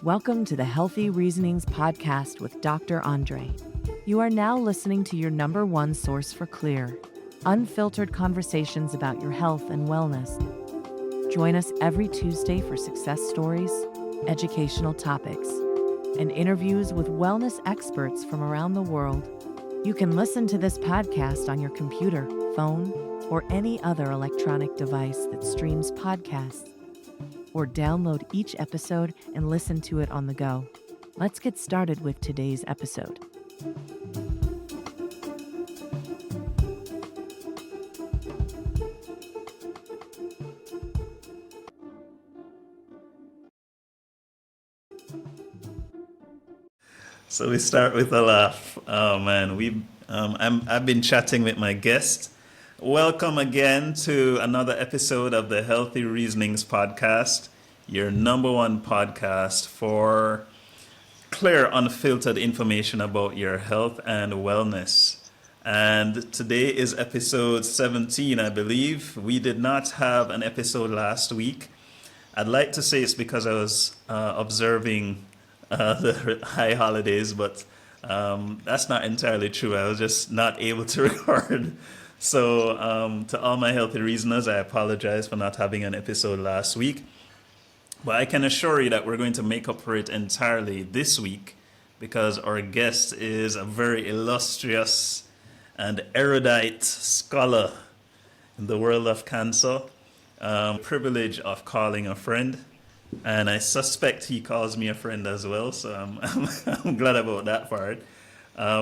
Welcome to the Healthy Reasonings podcast with Dr. Andre. You are now listening to your number one source for clear, unfiltered conversations about your health and wellness. Join us every Tuesday for success stories, educational topics, and interviews with wellness experts from around the world. You can listen to this podcast on your computer, phone, or any other electronic device that streams podcasts. Or download each episode and listen to it on the go. Let's get started with today's episode. So we start with a laugh. Oh man, I've been chatting with my guest. Welcome again to another episode of the Healthy Reasonings podcast, your number one podcast for clear, unfiltered information about your health and wellness. And today is episode 17, I believe. We did not have an episode last week. I'd like to say it's because I was observing the high holidays, but that's not entirely true. I was just not able to record. So to all my healthy reasoners, I apologize for not having an episode last week. But I can assure you that we're going to make up for it entirely this week because our guest is a very illustrious and erudite scholar in the world of cancer. Privilege of calling a friend. And I suspect he calls me a friend as well, so I'm glad about that part.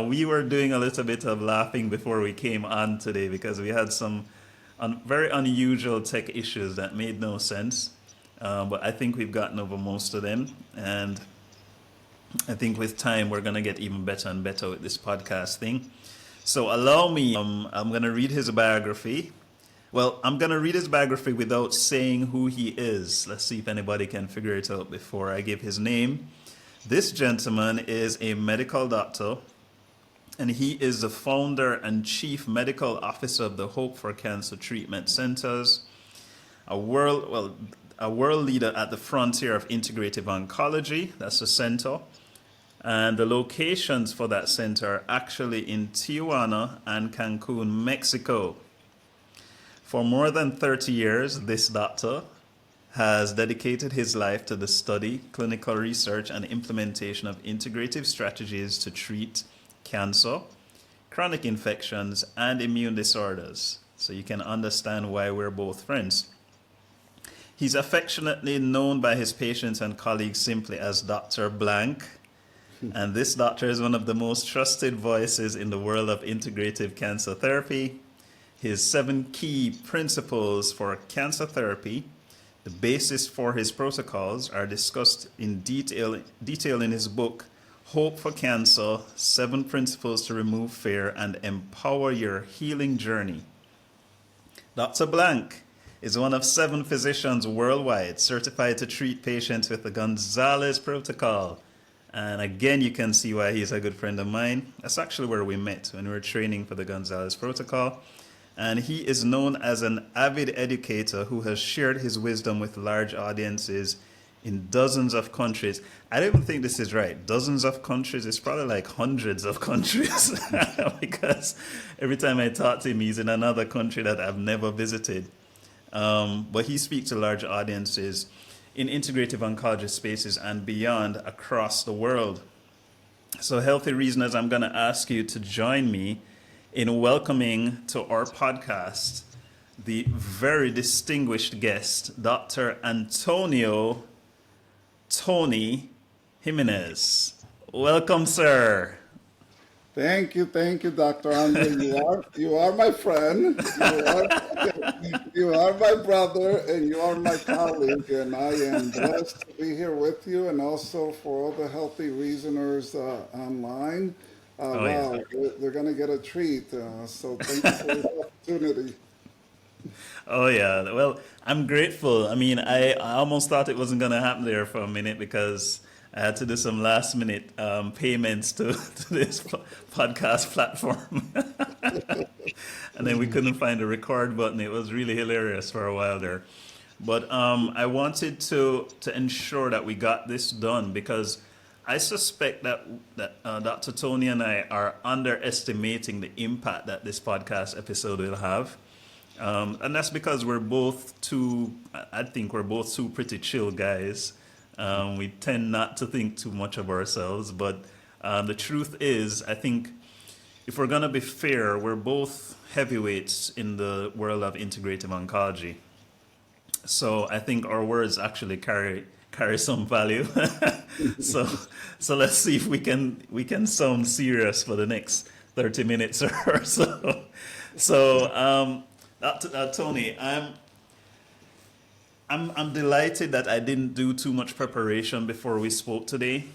We were doing a little bit of laughing before we came on today because we had some very unusual tech issues that made no sense. But I think we've gotten over most of them. And I think with time, we're going to get even better and better with this podcast thing. So allow me, I'm going to read his biography. Well, I'm going to read his biography without saying who he is. Let's see if anybody can figure it out before I give his name. This gentleman is a medical doctor, and he is the founder and chief medical officer of the Hope4Cancer Treatment Centers, a world leader at the frontier of integrative oncology. That's the center. And the locations for that center are actually in Tijuana and Cancun, Mexico. For more than 30 years, this doctor has dedicated his life to the study, clinical research, and implementation of integrative strategies to treat cancer, chronic infections, and immune disorders. So you can understand why we're both friends. He's affectionately known by his patients and colleagues simply as Dr. Blank. And this doctor is one of the most trusted voices in the world of integrative cancer therapy. His 7 key principles for cancer therapy, the basis for his protocols, are discussed in detail in his book, Hope4Cancer, 7 Principles to Remove Fear and Empower Your Healing Journey. Dr. Blank is one of 7 physicians worldwide certified to treat patients with the Gonzalez Protocol. And again, you can see why he's a good friend of mine. That's actually where we met when we were training for the Gonzalez Protocol. And he is known as an avid educator who has shared his wisdom with large audiences in dozens of countries. I don't even think this is right. Dozens of countries. It's probably like hundreds of countries because every time I talk to him, he's in another country that I've never visited. But he speaks to large audiences in integrative oncology spaces and beyond across the world. So healthy reasoners, I'm going to ask you to join me in welcoming to our podcast the very distinguished guest, Dr. Antonio Tony Jimenez. Welcome, sir. Thank you, Dr. Andre. You are my friend. You are my brother, and you are my colleague. And I am blessed to be here with you, and also for all the healthy reasoners online. Yeah. They're going to get a treat. So thank you for the opportunity. Oh, yeah. Well, I'm grateful. I mean, I almost thought it wasn't going to happen there for a minute because I had to do some last minute payments to this podcast platform. And then we couldn't find the record button. It was really hilarious for a while there. But I wanted to ensure that we got this done because I suspect that Dr. Tony and I are underestimating the impact that this podcast episode will have. And that's because we're both two, I think we're both two pretty chill guys. We tend not to think too much of ourselves. But the truth is, I think if we're going to be fair, we're both heavyweights in the world of integrative oncology. So I think our words actually carry some value. so so let's see if we can sound serious for the next 30 minutes or so. So Tony, I'm delighted that I didn't do too much preparation before we spoke today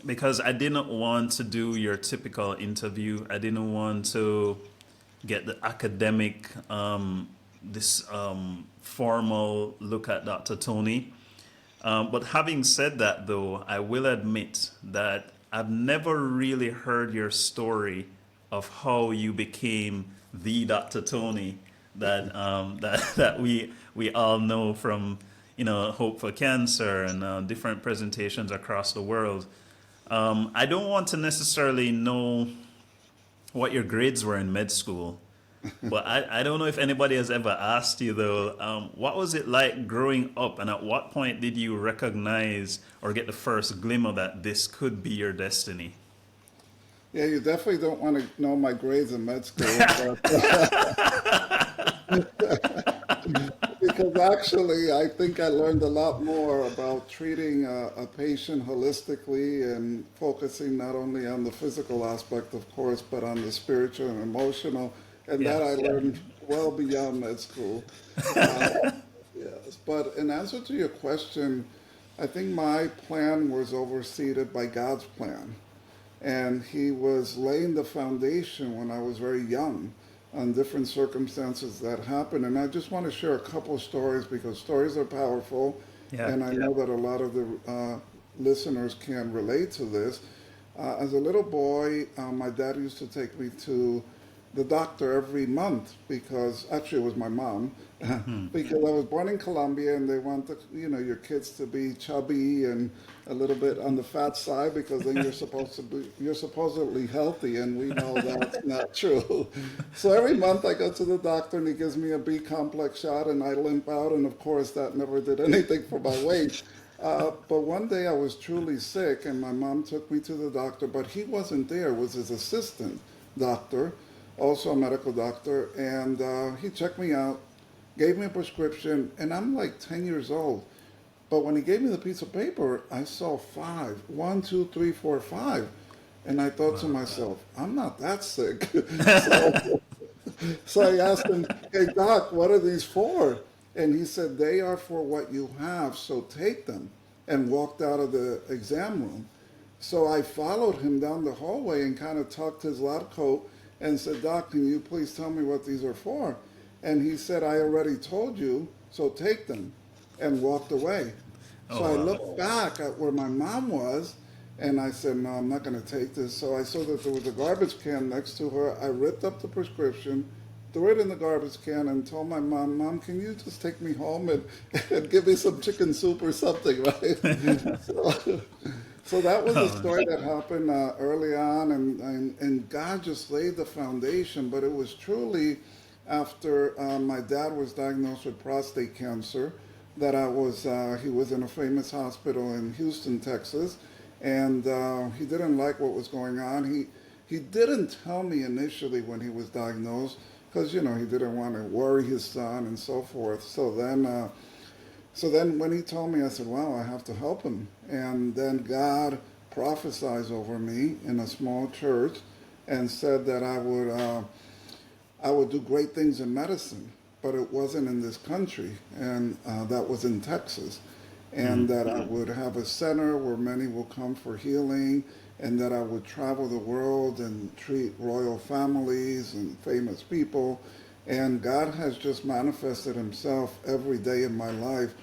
because I didn't want to do your typical interview. I didn't want to get the academic this formal look at Dr. Tony. But having said that, though, I will admit that I've never really heard your story of how you became the Dr. Tony that we all know from Hope for Cancer and different presentations across the world. I don't want to necessarily know what your grades were in med school. But I don't know if anybody has ever asked you, though, what was it like growing up, and at what point did you recognize or get the first glimmer that this could be your destiny? Yeah, you definitely don't want to know my grades in med school, because actually I think I learned a lot more about treating a patient holistically and focusing not only on the physical aspect, of course, but on the spiritual and emotional. And that I learned well beyond med school. Yes, but in answer to your question, I think my plan was overseeded by God's plan. And He was laying the foundation when I was very young on different circumstances that happened. And I just want to share a couple stories because stories are powerful. And I know that a lot of the listeners can relate to this. As a little boy, my dad used to take me to the doctor every month because actually it was my mom because I was born in Colombia and they want your kids to be chubby and a little bit on the fat side because then you're supposedly healthy, and we know that's not true. So every month I go to the doctor and he gives me a B complex shot and I limp out, and of course that never did anything for my weight. But one day I was truly sick and my mom took me to the doctor, but he wasn't there. It was his assistant doctor, also a medical doctor, and he checked me out, gave me a prescription, and I'm like 10 years old. But when he gave me the piece of paper, I saw 5. 1, 2, 3, 4, 5. And I thought to myself, I'm not that sick. So I asked him, hey, doc, what are these for? And he said, they are for what you have, so take them, and walked out of the exam room. So I followed him down the hallway and kind of tucked his lab coat and said, doc, can you please tell me what these are for? And he said, I already told you, so take them, and walked away. So I looked back at where my mom was, and I said, no, I'm not going to take this. So I saw that there was a garbage can next to her. I ripped up the prescription, threw it in the garbage can, and told my mom, Mom, can you just take me home and give me some chicken soup or something, right? So that was a story that happened early on, and God just laid the foundation. But it was truly after my dad was diagnosed with prostate cancer that he was in a famous hospital in Houston, Texas, and he didn't like what was going on. He didn't tell me initially when he was diagnosed because, he didn't want to worry his son and so forth. So then when he told me, I said, wow, I have to help him. And then God prophesied over me in a small church and said that I would do great things in medicine, but it wasn't in this country, and that was in Texas. And that I would have a center where many will come for healing, and that I would travel the world and treat royal families and famous people. And God has just manifested himself every day in my life.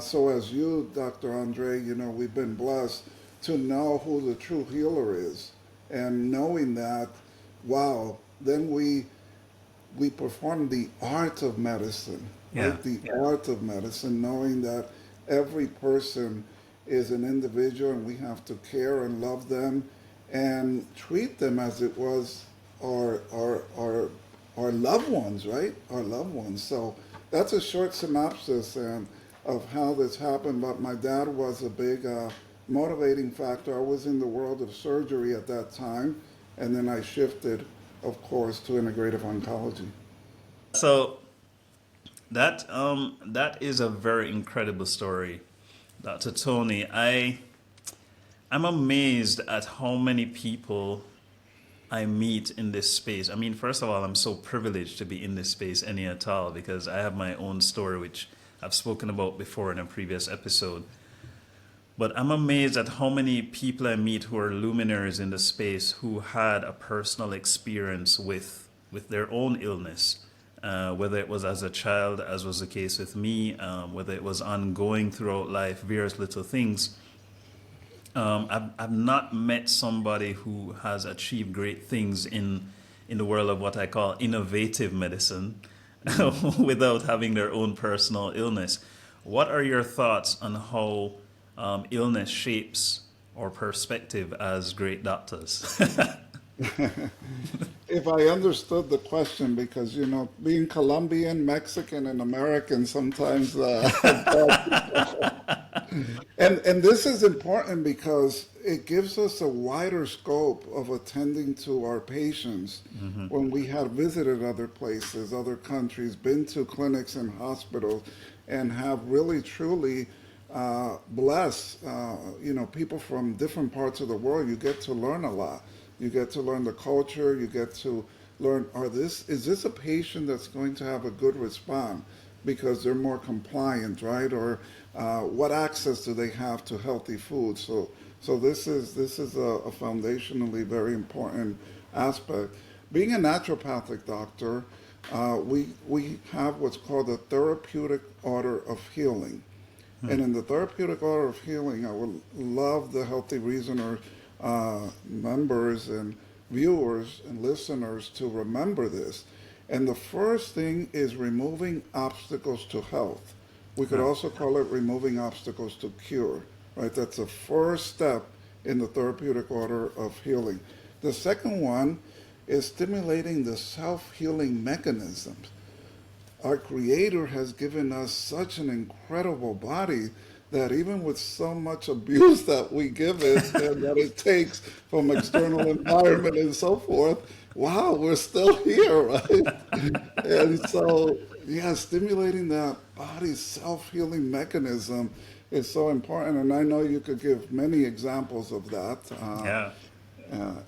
So as you, Dr. Andre, we've been blessed to know who the true healer is. And knowing that, wow, then we perform the art of medicine. Yeah. right? The art of medicine, knowing that every person is an individual and we have to care and love them and treat them as it was our loved ones, right? Our loved ones. So that's a short synopsis and of how this happened. But my dad was a big motivating factor. I was in the world of surgery at that time, and then I shifted, of course, to integrative oncology. So that is a very incredible story, Dr. Tony. I'm amazed at how many people I meet in this space. I mean, first of all, I'm so privileged to be in this space any at all because I have my own story, which I've spoken about before in a previous episode. But I'm amazed at how many people I meet who are luminaries in the space who had a personal experience with their own illness, whether it was as a child, as was the case with me, whether it was ongoing throughout life, various little things. I've not met somebody who has achieved great things in the world of what I call innovative medicine without having their own personal illness. What are your thoughts on how illness shapes our perspective as great doctors? If I understood the question, because being Colombian, Mexican, and American sometimes, and this is important because it gives us a wider scope of attending to our patients when we have visited other places, other countries, been to clinics and hospitals, and have really truly blessed, people from different parts of the world. You get to learn a lot. You get to learn the culture. You get to learn, is this a patient that's going to have a good response because they're more compliant, right? Or what access do they have to healthy food? So this is a foundationally very important aspect. Being a naturopathic doctor, we have what's called the therapeutic order of healing. And in the therapeutic order of healing, I would love the Healthy Reasoner members and viewers and listeners to remember this. And the first thing is removing obstacles to health. We could also call it removing obstacles to cure, right? That's the first step in the therapeutic order of healing. The second one is stimulating the self-healing mechanisms. Our Creator has given us such an incredible body that even with so much abuse that we give it and that it takes from external environment and so forth, wow, we're still here, right? And so, yeah, stimulating that body's self-healing mechanism is so important. And I know you could give many examples of that. Yeah.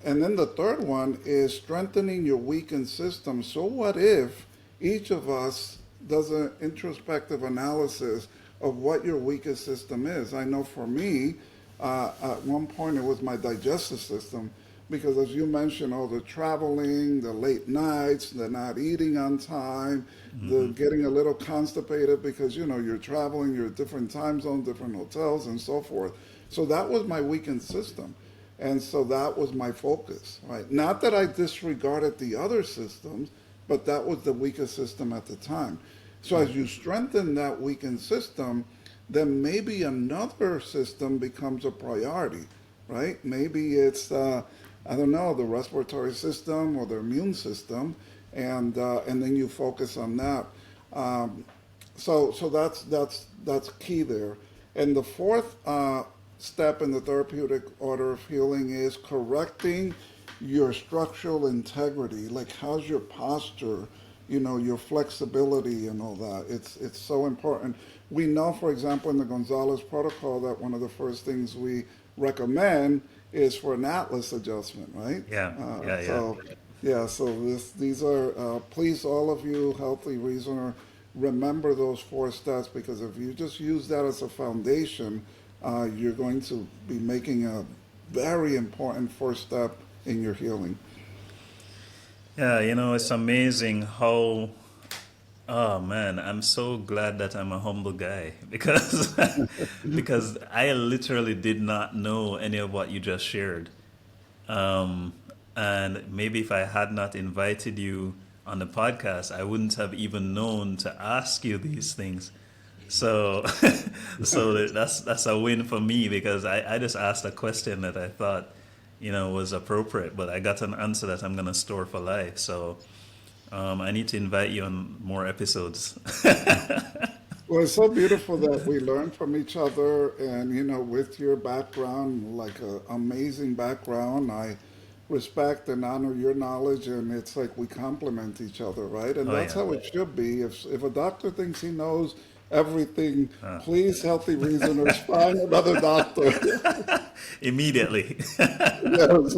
And then the third one is strengthening your weakened system. So what if each of us does an introspective analysis of what your weakest system is? I know for me, at one point it was my digestive system, because as you mentioned, all the traveling, the late nights, the not eating on time, the getting a little constipated because, you're traveling, you're at different time zones, different hotels and so forth. So that was my weakened system. And so that was my focus, right? Not that I disregarded the other systems, but that was the weakest system at the time. So as you strengthen that weakened system, then maybe another system becomes a priority, right? Maybe it's, I don't know, the respiratory system or the immune system, and then you focus on that. So that's key there. And the fourth step in the therapeutic order of healing is correcting your structural integrity. Like, how's your posture? Your flexibility and all that. It's so important. We know, for example, in the Gonzalez Protocol that one of the first things we recommend is for an atlas adjustment, right? Yeah. So these are, please, all of you Healthy Reasoner, remember those four steps, because if you just use that as a foundation, you're going to be making a very important first step in your healing. Yeah, it's amazing how, oh man, I'm so glad that I'm a humble guy because because I literally did not know any of what you just shared. And maybe if I had not invited you on the podcast, I wouldn't have even known to ask you these things. So, that's a win for me because I just asked a question that I thought, was appropriate, but I got an answer that I'm gonna store for life. So, I need to invite you on more episodes. Well, it's so beautiful that we learn from each other, and with your background, like an amazing background, I respect and honor your knowledge, and it's like we complement each other, right? And Oh that's yeah, how it should be. If a doctor thinks he knows everything, please, healthy reasoners, find another doctor. immediately. Yes.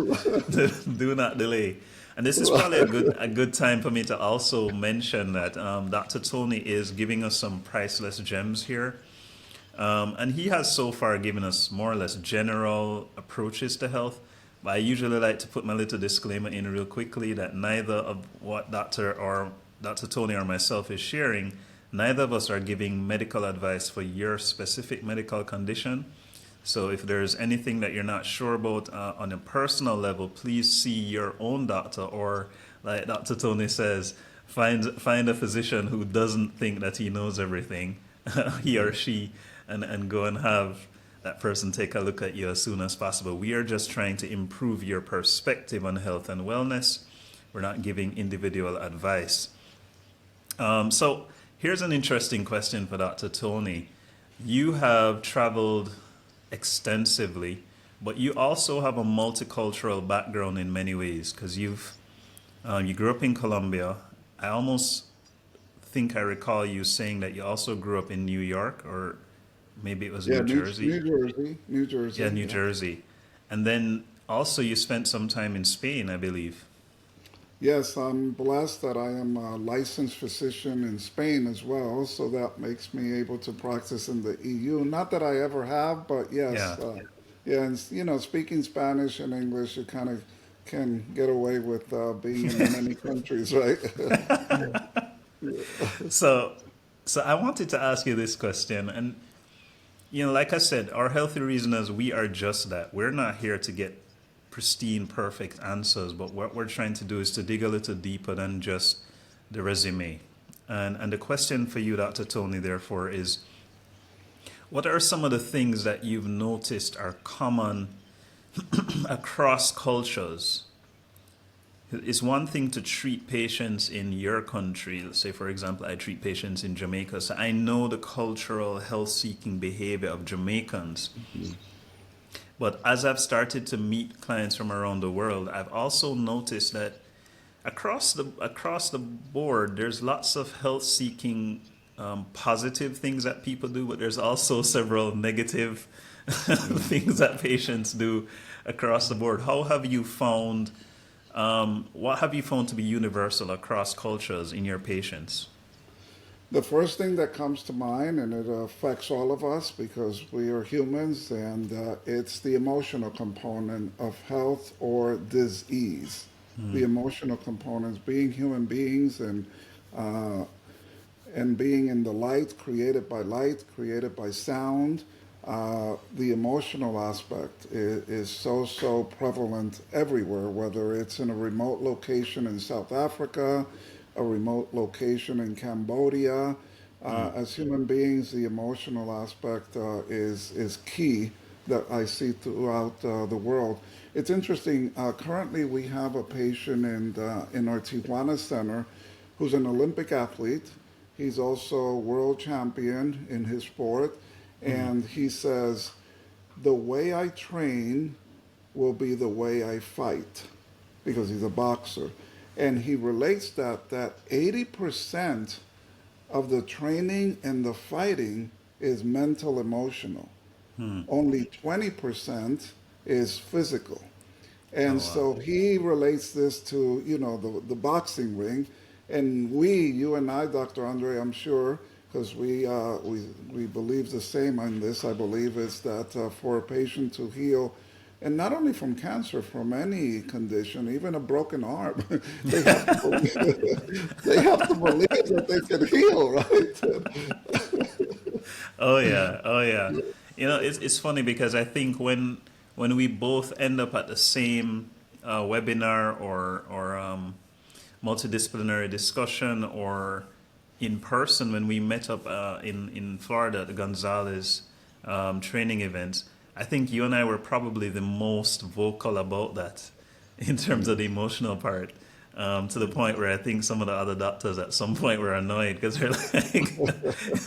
Do not delay. And this is probably a good time for me to also mention that Dr. Tony is giving us some priceless gems here. And he has so far given us more or less general approaches to health. But I usually like to put my little disclaimer in real quickly that neither of what Dr. Tony or myself is sharing, neither of us are giving medical advice for your specific medical condition. So if there's anything that you're not sure about on a personal level, please see your own doctor, or like Dr. Tony says, find a physician who doesn't think that he knows everything, he or she, and go and have that person take a look at you as soon as possible. We are just trying to improve your perspective on health and wellness. We're not giving individual advice. So here's an interesting question for Dr. Tony. You have traveled extensively, but you also have a multicultural background in many ways because you grew up in Colombia. I almost think I recall you saying that you also grew up in New York, or maybe it was Yeah, New Jersey. New Jersey, New Yeah, Jersey. New Yeah. Jersey. And then also you spent some time in Spain, I believe. Yes, I'm blessed that I am a licensed physician in Spain as well, so that makes me able to practice in the EU. Not that I ever have, but yes, Yeah. yeah, and speaking Spanish and English, you kind of can get away with being in many countries, right? So so I wanted to ask you this question, and like I said, our healthy reasoners, we are just that. We're not here to get pristine, perfect answers, but what we're trying to do is to dig a little deeper than just the resume. And the question for you, Dr. Tony, therefore, is what are some of the things that you've noticed are common across cultures? It's one thing to treat patients in your country. Let's say, for example, I treat patients in Jamaica, so I know the cultural health-seeking behavior of Jamaicans. But as I've started to meet clients from around the world, I've also noticed that across the board, there's lots of health-seeking positive things that people do, but there's also several negative things that patients do across the board. What have you found to be universal across cultures in your patients? The first thing that comes to mind, and it affects all of us because we are humans, and it's the emotional component of health or disease. The emotional components, being human beings uh, and being in the light, created by sound. The emotional aspect is so prevalent everywhere, whether it's in a remote location in South Africa, a remote location in Cambodia. As human beings, the emotional aspect is key that I see throughout the world. It's interesting. Currently, we have a patient in our Tijuana center who's an Olympic athlete. He's also a world champion in his sport. And he says, the way I train will be the way I fight, because he's a boxer. And he relates that 80% of the training and the fighting is mental emotional. Only 20% is physical. Oh And wow. so he relates this to, the boxing ring. And you and I, Dr. Andre, I'm sure, because we believe the same on this, I believe, is that for a patient to heal, and not only from cancer, from any condition, even a broken arm, they have to believe, they have to believe that they can heal, right? Oh yeah, oh yeah. It's funny because I think when we both end up at the same webinar or multidisciplinary discussion or in person when we met up in Florida at the Gonzalez training event. I think you and I were probably the most vocal about that in terms of the emotional part. To the point where I think some of the other doctors at some point were annoyed because they're like,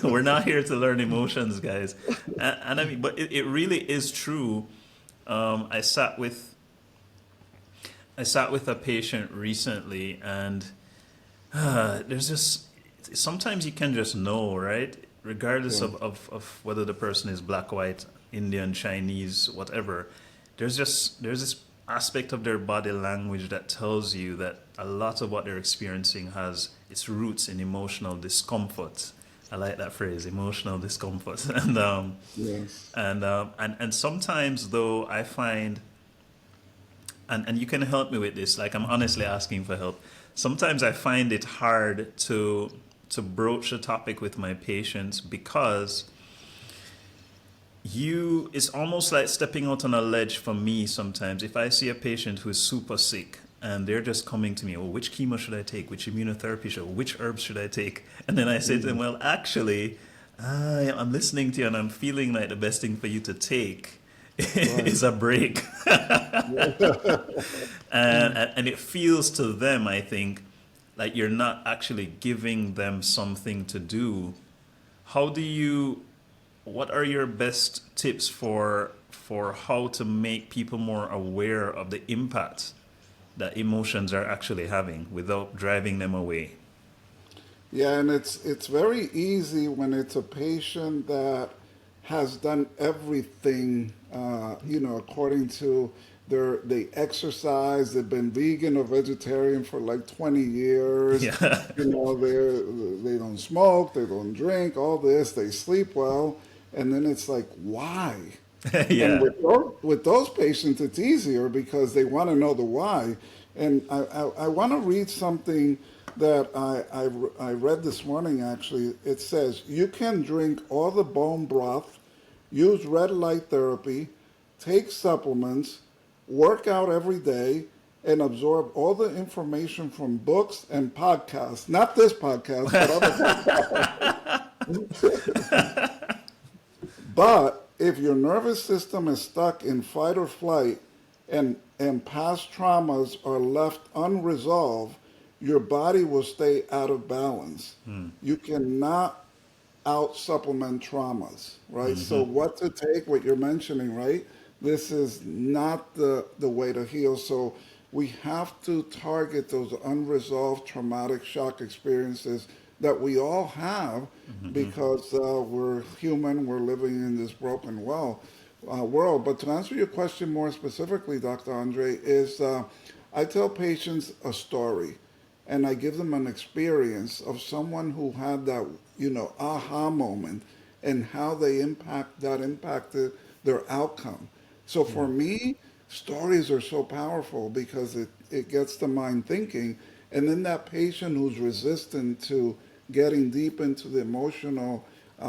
"We're not here to learn emotions, guys." And I mean, but it really is true. I sat with a patient recently, and there's just sometimes you can just know, right? Regardless Yeah. of whether the person is black, white, Indian, Chinese, whatever. There's this aspect of their body language that tells you that a lot of what they're experiencing has its roots in emotional discomfort. I like that phrase, emotional discomfort. Yes. And sometimes though I find, and you can help me with this, like I'm honestly asking for help. Sometimes I find it hard to broach the topic with my patients because it's almost like stepping out on a ledge for me sometimes. If I see a patient who is super sick and they're just coming to me, oh, which chemo should I take? Which immunotherapy which herbs should I take? And then I say to them, well, actually, I'm listening to you and I'm feeling like the best thing for you to take is a break. And it feels to them, I think, like you're not actually giving them something to do. What are your best tips for how to make people more aware of the impact that emotions are actually having without driving them away? Yeah, and it's very easy when it's a patient that has done everything, according to they exercise, they've been vegan or vegetarian for like 20 years. Yeah. They don't smoke, they don't drink, all this, they sleep well, and then it's like, why? And Yeah. with those patients, it's easier because they want to know the why. And I want to read something that I read this morning, actually. It says, you can drink all the bone broth, use red light therapy, take supplements, work out every day, and absorb all the information from books and podcasts. Not this podcast, but other podcasts. But if your nervous system is stuck in fight or flight and past traumas are left unresolved, your body will stay out of balance. You cannot out supplement traumas, right? So what to take, what you're mentioning, right? This is not the way to heal. So we have to target those unresolved traumatic shock experiences that we all have because we're human, we're living in this broken world. But to answer your question more specifically, Dr. Andre, is I tell patients a story and I give them an experience of someone who had that, aha moment and how that impacted their outcome. So for me, stories are so powerful because it gets the mind thinking. And then that patient who's resistant to getting deep into the emotional,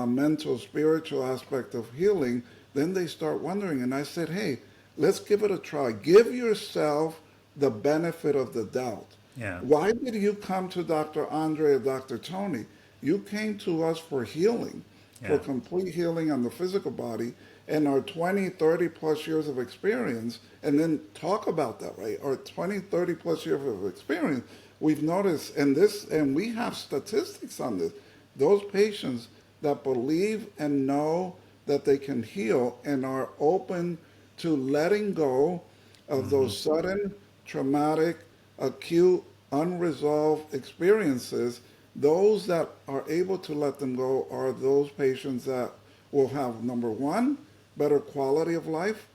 mental, spiritual aspect of healing, then they start wondering. And I said, hey, let's give it a try. Give yourself the benefit of the doubt. Yeah. Why did you come to Dr. Andre or Dr. Tony? You came to us for healing, for Yeah. complete healing on the physical body, and our 20, 30 plus years of experience, and then talk about that, right? Our 20, 30 plus years of experience, we've noticed, and we have statistics on this, those patients that believe and know that they can heal and are open to letting go of those sudden, traumatic, acute, unresolved experiences, those that are able to let them go are those patients that will have, number one, better quality of life.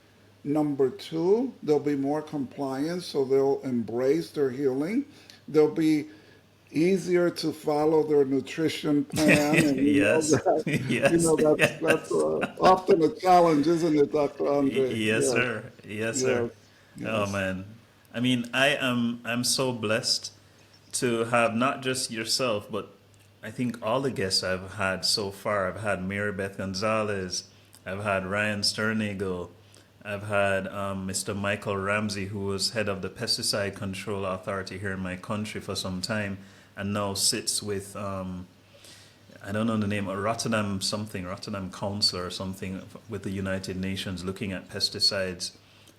Number two, there'll be more compliance, so they'll embrace their healing. They'll be easier to follow their nutrition plan, and Yes. Yes. that's Yes. often a challenge, isn't it, Dr. Andre? Yes, Yes, sir. Yes, sir. yes, Oh yes. man. I mean, I'm so blessed to have not just yourself, but I think all the guests I've had so far. I've had Mary Beth Gonzalez, I've had Ryan Sternagel, I've had Mr. Michael Ramsey, who was head of the Pesticide Control Authority here in my country for some time, and now sits with I don't know the name, Rotterdam Council or something with the United Nations, looking at pesticides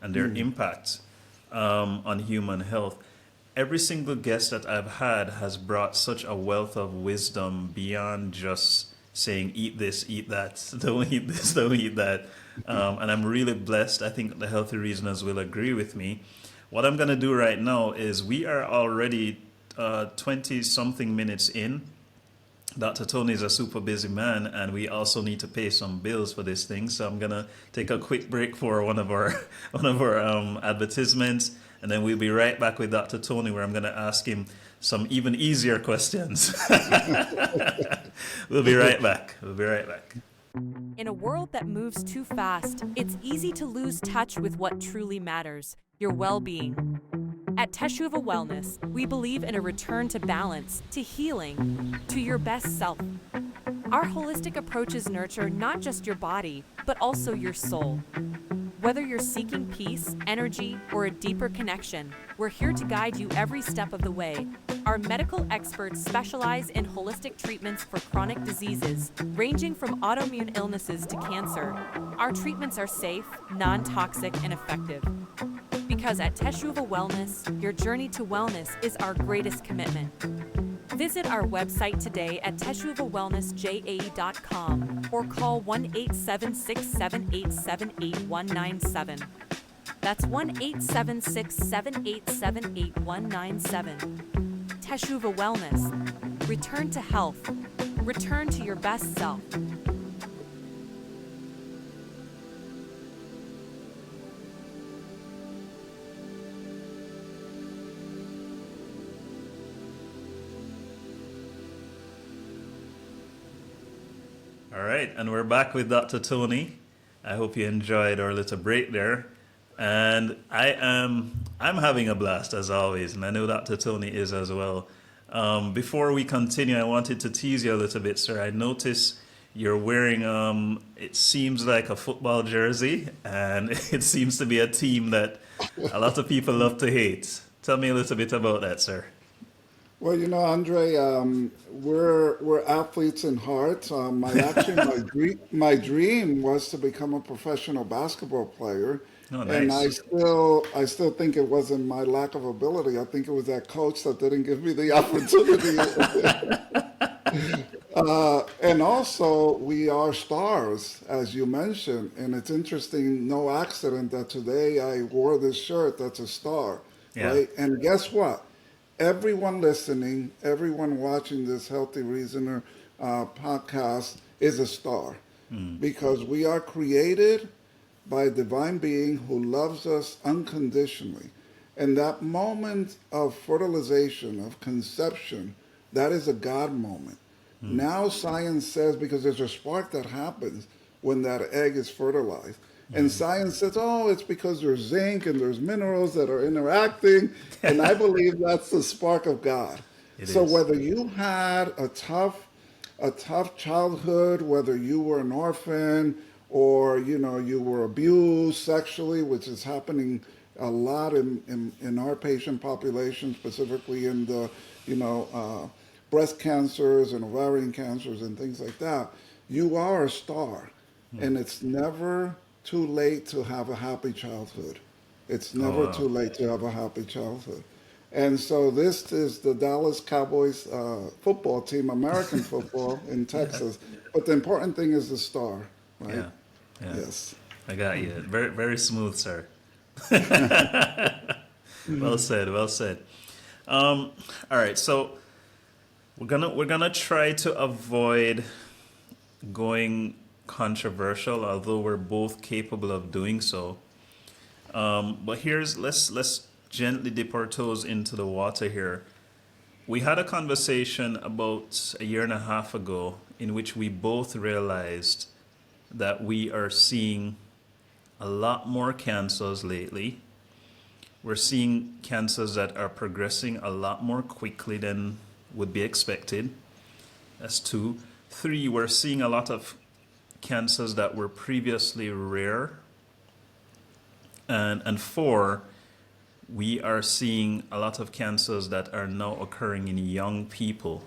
and their impact on human health. Every single guest that I've had has brought such a wealth of wisdom beyond just saying, eat this, eat that, don't eat this, don't eat that. And I'm really blessed. I think the healthy reasoners will agree with me. What I'm going to do right now is we are already 20 something minutes in. Dr. Tony is a super busy man, and we also need to pay some bills for this thing. So I'm gonna take a quick break for one of our advertisements, and then we'll be right back with Dr. Tony, where I'm gonna ask him some even easier questions. We'll be right back. In a world that moves too fast, it's easy to lose touch with what truly matters: your well-being. At Teshuva Wellness, we believe in a return to balance, to healing, to your best self. Our holistic approaches nurture not just your body, but also your soul. Whether you're seeking peace, energy, or a deeper connection, we're here to guide you every step of the way. Our medical experts specialize in holistic treatments for chronic diseases, ranging from autoimmune illnesses to cancer. Our treatments are safe, non-toxic, and effective. Because at Teshuva Wellness, your journey to wellness is our greatest commitment. Visit our website today at teshuvawellnessja.com or call 1-876-787-8197. That's 1-876-787-8197. Teshuva Wellness. Return to health. Return to your best self. All right, and we're back with Dr. Tony. I hope you enjoyed our little break there. And I'm having a blast as always, and I know Dr. Tony is as well. Before we continue, I wanted to tease you a little bit, sir. I noticed you're wearing it seems like a football jersey, and it seems to be a team that a lot of people love to hate. Tell me a little bit about that, sir. Well, Andre, we're athletes in heart. My dream was to become a professional basketball player, Oh, and nice. I still think it wasn't my lack of ability. I think it was that coach that didn't give me the opportunity. And also, we are stars, as you mentioned, and it's interesting. No accident that today I wore this shirt that's a star, Yeah. right? And guess what? Everyone listening, everyone watching this Healthy Reasoner podcast is a star because we are created by a divine being who loves us unconditionally. And that moment of fertilization, of conception, that is a God moment. Now science says, because there's a spark that happens when that egg is fertilized. And science says, oh, it's because there's zinc and there's minerals that are interacting. And I believe that's the spark of God. It So is. whether you had a tough childhood, whether you were an orphan or, you were abused sexually, which is happening a lot in our patient population, specifically in the, breast cancers and ovarian cancers and things like that, you are a star. And it's never too late to have a happy childhood. It's never wow. too late to have a happy childhood. And so this is the Dallas Cowboys football team, American football in Texas. But the important thing is the star, right? Yeah. Yeah. Yes. I got you. Very, very smooth, sir. Well said. Well said. All right. So we're gonna try to avoid going controversial, although we're both capable of doing so. But let's gently dip our toes into the water here. We had a conversation about a year and a half ago in which we both realized that we are seeing a lot more cancers lately. We're seeing cancers that are progressing a lot more quickly than would be expected. That's 2. 3, we're seeing a lot of cancers that were previously rare And four, we are seeing a lot of cancers that are now occurring in young people.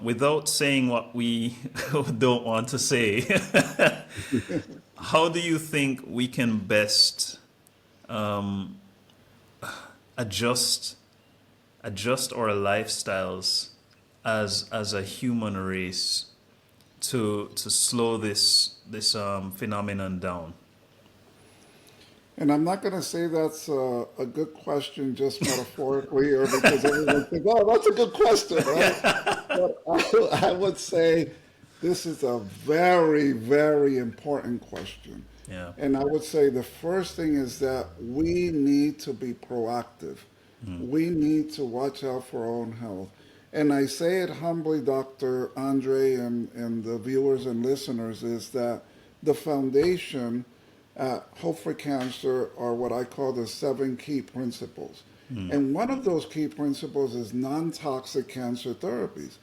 Without saying what we don't want to say, how do you think we can best adjust our lifestyles as a human race to slow this phenomenon down? And I'm not going to say that's a good question just metaphorically or because everyone thinks, oh, that's a good question, right? But I would say this is a very, very important question. Yeah. And I would say the first thing is that we need to be proactive. We need to watch out for our own health. And I say it humbly, Dr. Andre, and the viewers and listeners, is that the foundation at Hope for Cancer are what I call the 7 key principles. And one of those key principles is non-toxic cancer therapies.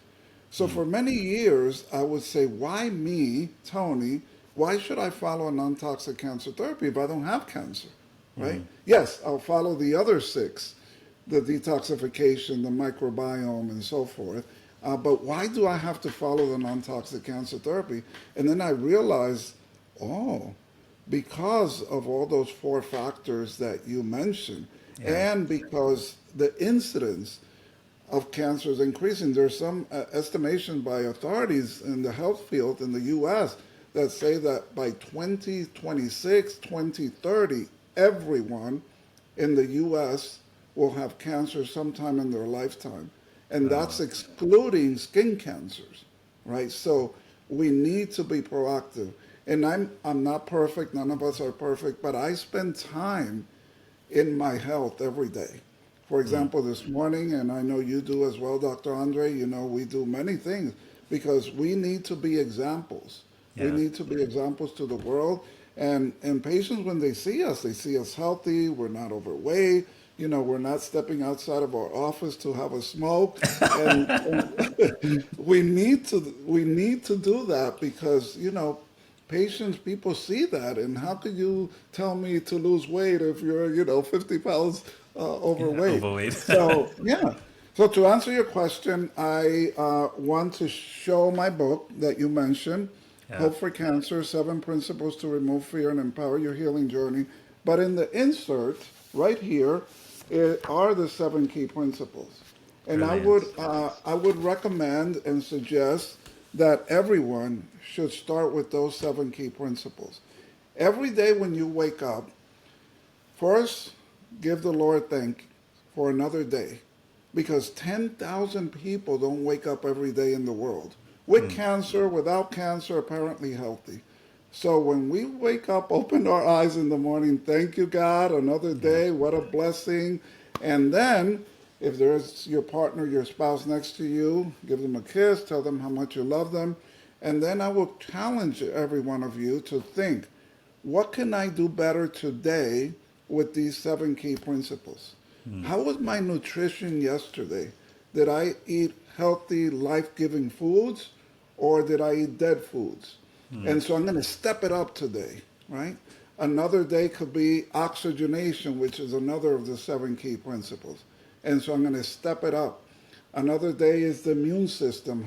So for many years, I would say, why me, Tony? Why should I follow a non-toxic cancer therapy if I don't have cancer, right? Yes, I'll follow the other 6, the detoxification, the microbiome, and so forth. But why do I have to follow the non-toxic cancer therapy? And then I realized, oh, because of all those 4 factors that you mentioned, and because the incidence of cancer is increasing. There's some estimation by authorities in the health field in the U.S. that say that by 2026, 2030, everyone in the U.S. will have cancer sometime in their lifetime. And that's excluding skin cancers, right? So we need to be proactive. And I'm not perfect, none of us are perfect, but I spend time in my health every day. For example, this morning, and I know you do as well, Dr. Andre, we do many things because we need to be examples. We Yeah. need to be examples to the world. And patients, when they see us healthy, we're not overweight, we're not stepping outside of our office to have a smoke. And we need to do that because, patients, people see that. And how could you tell me to lose weight if you're, 50 pounds overweight? Overweight. So, yeah. So to answer your question, I want to show my book that you mentioned, Hope for Cancer, 7 Principles to Remove Fear and Empower Your Healing Journey. But in the insert, right here, are the 7 key principles. And Brilliant. I would recommend and suggest that everyone should start with those 7 key principles. Every day when you wake up, first, give the Lord thanks for another day, because 10,000 people don't wake up every day in the world. With cancer, without cancer, apparently healthy. So when we wake up, open our eyes in the morning, thank you, God, another day, what a blessing. And then, if there's your partner, your spouse next to you, give them a kiss, tell them how much you love them. And then I will challenge every one of you to think, what can I do better today with these 7 key principles? How was my nutrition yesterday? Did I eat healthy, life-giving foods, or did I eat dead foods? And so I'm going to step it up today, right? Another day could be oxygenation, which is another of the 7 key principles. And so I'm going to step it up. Another day is the immune system.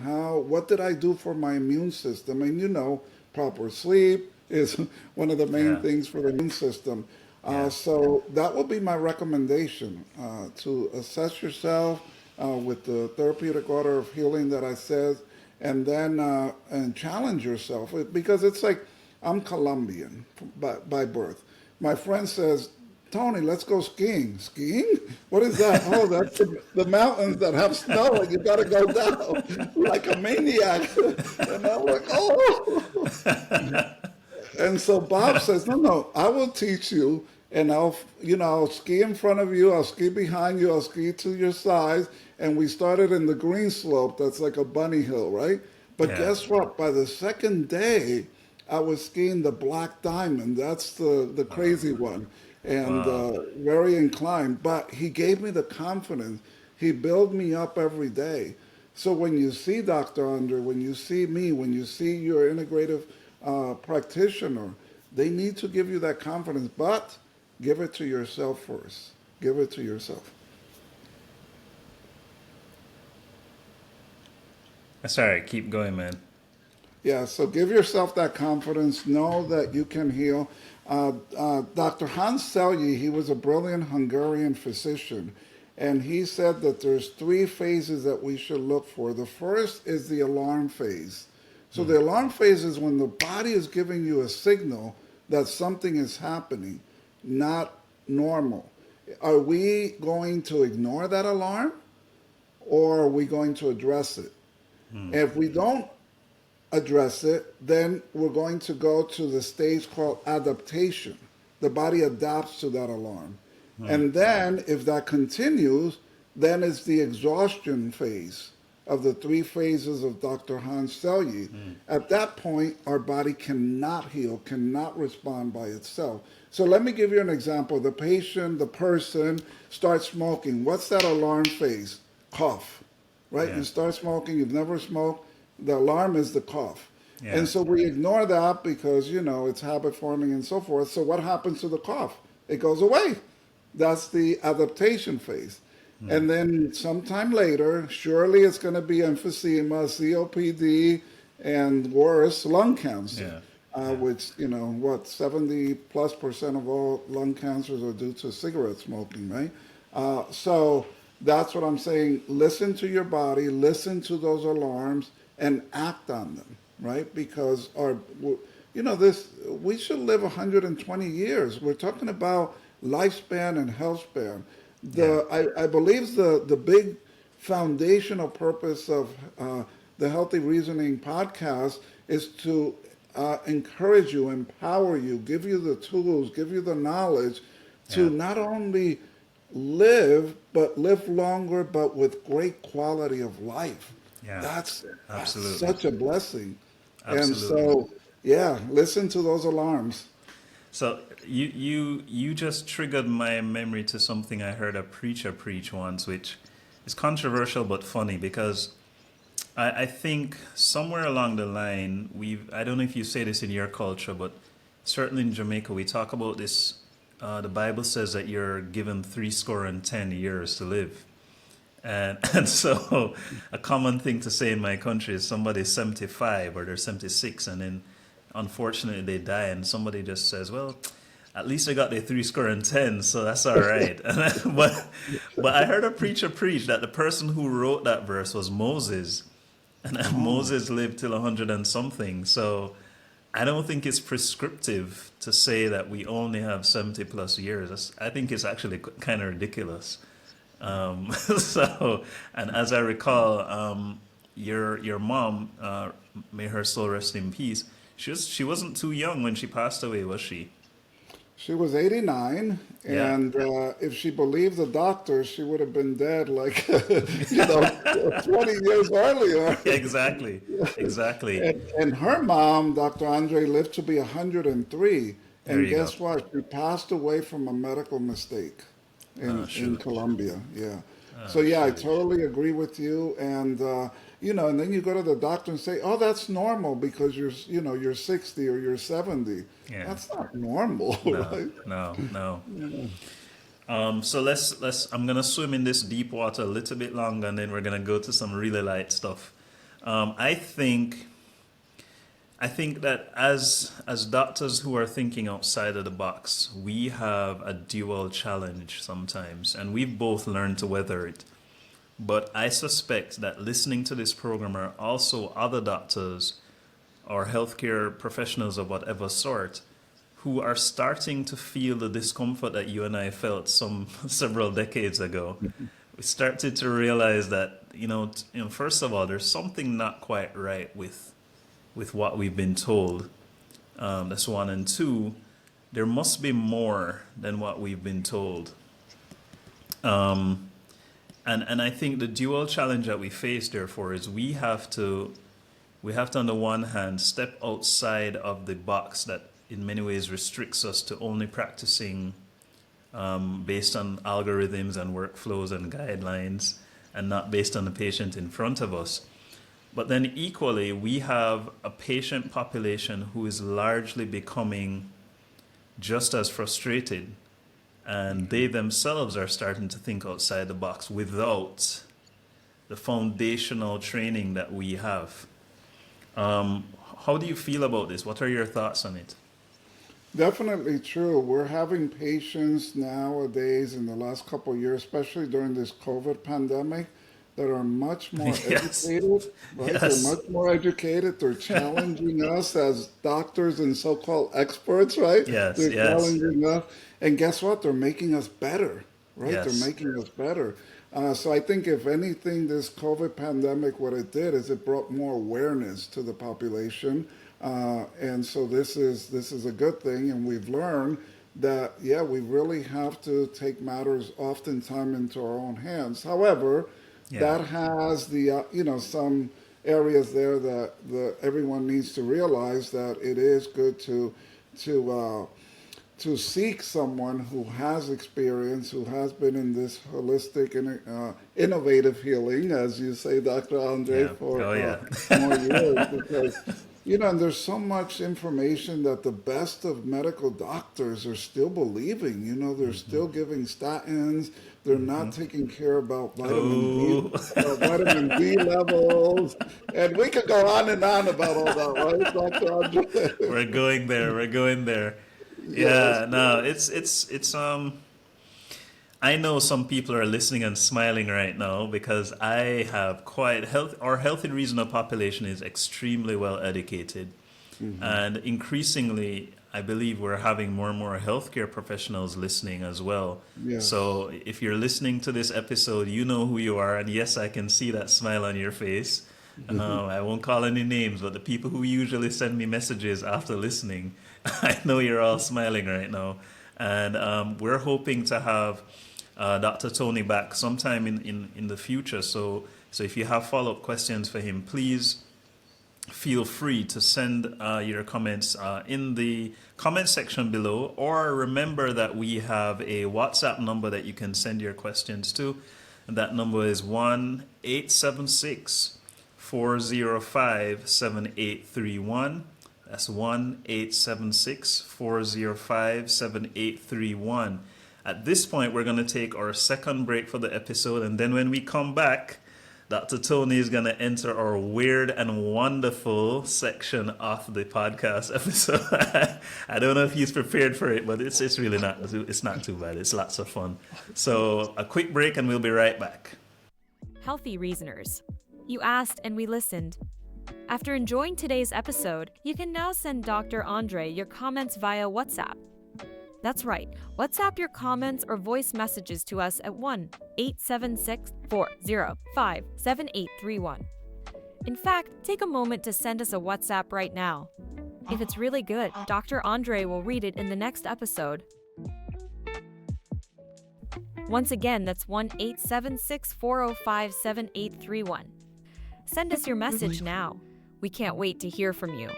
What did I do for my immune system? And proper sleep is one of the main things for the immune system. So that would be my recommendation, to assess yourself with the therapeutic order of healing that I said, and then and challenge yourself, because it's like I'm Colombian by birth. My friend says, Tony, let's go skiing. Skiing? What is that? Oh, that's the mountains that have snow and you got to go down like a maniac. And I'm like, oh. And so Bob says, no, I will teach you, and I'll ski in front of you, I'll ski behind you, I'll ski to your sides. And we started in the green slope, that's like a bunny hill, right? But guess what? By the second day, I was skiing the Black Diamond. That's the crazy one. And very inclined. But he gave me the confidence. He built me up every day. So when you see Dr. Andre, when you see me, when you see your integrative practitioner, They need to give you that confidence, but give it to yourself first. Give it to yourself. Sorry, keep going, man. Yeah, so give yourself that confidence. Know that you can heal. Dr. Hans Selye, he was a brilliant Hungarian physician, and he said that there's 3 phases that we should look for. The first is the alarm phase. So the alarm phase is when the body is giving you a signal that something is happening, not normal. Are we going to ignore that alarm, or are we going to address it? If we don't address it, then we're going to go to the stage called adaptation. The body adapts to that alarm. And then if that continues, then it's the exhaustion phase of the 3 phases of Dr. Hans Selye. At that point, our body cannot heal, cannot respond by itself. So let me give you an example. The patient, the person starts smoking. What's that alarm phase? Cough, right? Yeah. You start smoking, you've never smoked, the alarm is the cough. Yeah. And so we ignore that because, it's habit forming and so forth. So what happens to the cough? It goes away. That's the adaptation phase. And then sometime later, surely it's going to be emphysema, COPD, and worse, lung cancer. Which, 70+% of all lung cancers are due to cigarette smoking, right? So that's what I'm saying. Listen to your body, listen to those alarms, and act on them, right? Because we should live 120 years. We're talking about lifespan and health span. I believe the big foundational purpose of the Healthy Reasoning podcast is to encourage you, empower you, give you the tools, give you the knowledge to not only live, but live longer, but with great quality of life. Yeah, That's absolutely. such a blessing. Absolutely. And so, listen to those alarms. So you just triggered my memory to something I heard a preacher preach once, which is controversial but funny, because I think somewhere along the line, I don't know if you say this in your culture, but certainly in Jamaica, we talk about this. The Bible says that you're given 70 years to live. And so a common thing to say in my country is somebody's 75 or they're 76, and then unfortunately they die, and somebody just says, well, at least I got the 70, so that's all right. but I heard a preacher preach that the person who wrote that verse was Moses, and that Moses lived till 100 and something. So I don't think it's prescriptive to say that we only have 70+ years. I think it's actually kind of ridiculous. So, and as I recall, your mom, may her soul rest in peace, she wasn't too young when she passed away, was she? She was 89, and if she believed the doctor, she would have been dead 20 years earlier. Exactly. And her mom, Dr. Andre, lived to be 103. And guess what? She passed away from a medical mistake in Colombia. Yeah. I totally agree with you. And and then you go to the doctor and say, "Oh, that's normal because you're 60 or you're 70." Yeah. That's not normal, right? No. So let's. I'm gonna swim in this deep water a little bit longer, and then we're gonna go to some really light stuff. I think that as doctors who are thinking outside of the box, we have a dual challenge sometimes, and we've both learned to weather it. But I suspect that listening to this program are also other doctors or healthcare professionals of whatever sort who are starting to feel the discomfort that you and I felt several decades ago. We started to realize that, first of all, there's something not quite right with what we've been told. That's one. And two, there must be more than what we've been told. And I think the dual challenge that we face, therefore, is we have to, on the one hand, step outside of the box that in many ways restricts us to only practicing based on algorithms and workflows and guidelines, and not based on the patient in front of us. But then equally, we have a patient population who is largely becoming just as frustrated, and they themselves are starting to think outside the box without the foundational training that we have. How do you feel about this? What are your thoughts on it? Definitely true. We're having patients nowadays in the last couple of years, especially during this COVID pandemic, that are much more Yes. educated, right? They're Yes. much more educated. They're challenging us as doctors and so-called experts, right? Yes. They're Yes. challenging us. And guess what? They're making us better, right? They're Yes. making us better. So I think if anything, this COVID pandemic, what it did is it brought more awareness to the population. And so this is a good thing. And we've learned that, yeah, we really have to take matters oftentimes into our own hands. However, Yeah. that has some areas there that everyone needs to realize that it is good to to seek someone who has experience, who has been in this holistic and innovative healing, as you say, Dr. Andre, Yeah. for Oh, yeah. more years, because and there's so much information that the best of medical doctors are still believing. They're still giving statins. They're not taking care about Oh, vitamin D levels, and we could go on and on about all that, right, Dr. Andre? we're going there. We're going there. Yes. Yeah. No, it's. I know some people are listening and smiling right now because I have quite health. Our healthy regional population is extremely well educated, and increasingly, I believe we're having more and more healthcare professionals listening as well. Yes. So if you're listening to this episode, you know who you are, and yes, I can see that smile on your face. I won't call any names, but the people who usually send me messages after listening, I know you're all smiling right now, and we're hoping to have Dr. Tony back sometime in the future. So if you have follow-up questions for him, please feel free to send your comments in the comment section below, or remember that we have a WhatsApp number that you can send your questions to. And that number is 1-876-405-7831. That's 1-876-405-7831. At this point, we're going to take our second break for the episode, and then when we come back, Dr. Tony is going to enter our weird and wonderful section of the podcast episode. I don't know if he's prepared for it, but it's really not too bad. It's lots of fun. So a quick break, and we'll be right back. Healthy Reasoners. You asked and we listened. After enjoying today's episode, you can now send Dr. Andre your comments via WhatsApp. That's right, WhatsApp your comments or voice messages to us at 1-876-405-7831. In fact, take a moment to send us a WhatsApp right now. If it's really good, Dr. Andre will read it in the next episode. Once again, that's 1-876-405-7831. Send us your message now. We can't wait to hear from you.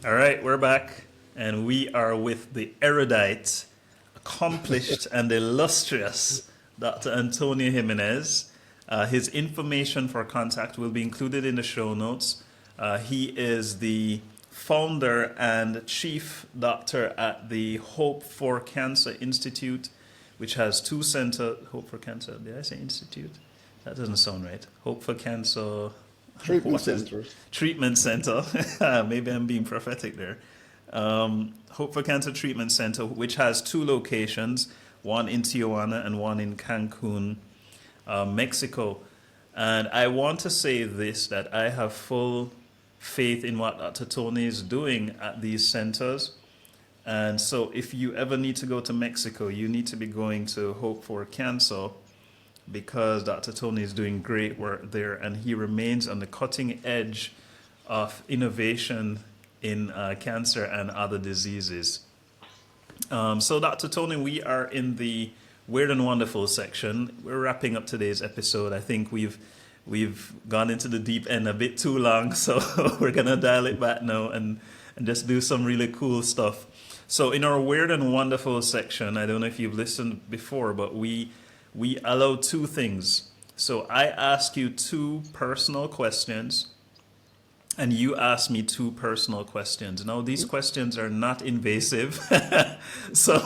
All right, we're back, and we are with the erudite, accomplished, and illustrious Dr. Antonio Jimenez. His information for contact will be included in the show notes. He is the founder and chief doctor at the Hope4Cancer Institute, which has two centers. Hope4Cancer, did I say institute? That doesn't sound right. Hope4Cancer Treatment centers. Treatment Center. Maybe I'm being prophetic there. Hope4Cancer Treatment Center, which has two locations, one in Tijuana and one in Cancun, Mexico. And I want to say this, that I have full faith in what Dr. Tony is doing at these centers. And so if you ever need to go to Mexico, you need to be going to Hope4Cancer, because Dr. Tony is doing great work there, and he remains on the cutting edge of innovation in cancer and other diseases. So Dr. Tony, we are in the weird and wonderful section. We're wrapping up today's episode. I think we've we've gone into the deep end a bit too long, so we're gonna dial it back now and just do some really cool stuff. So in our weird and wonderful section, I don't know if you've listened before, but we allow two things. So I ask you two personal questions, and you ask me two personal questions. Now, these questions are not invasive, so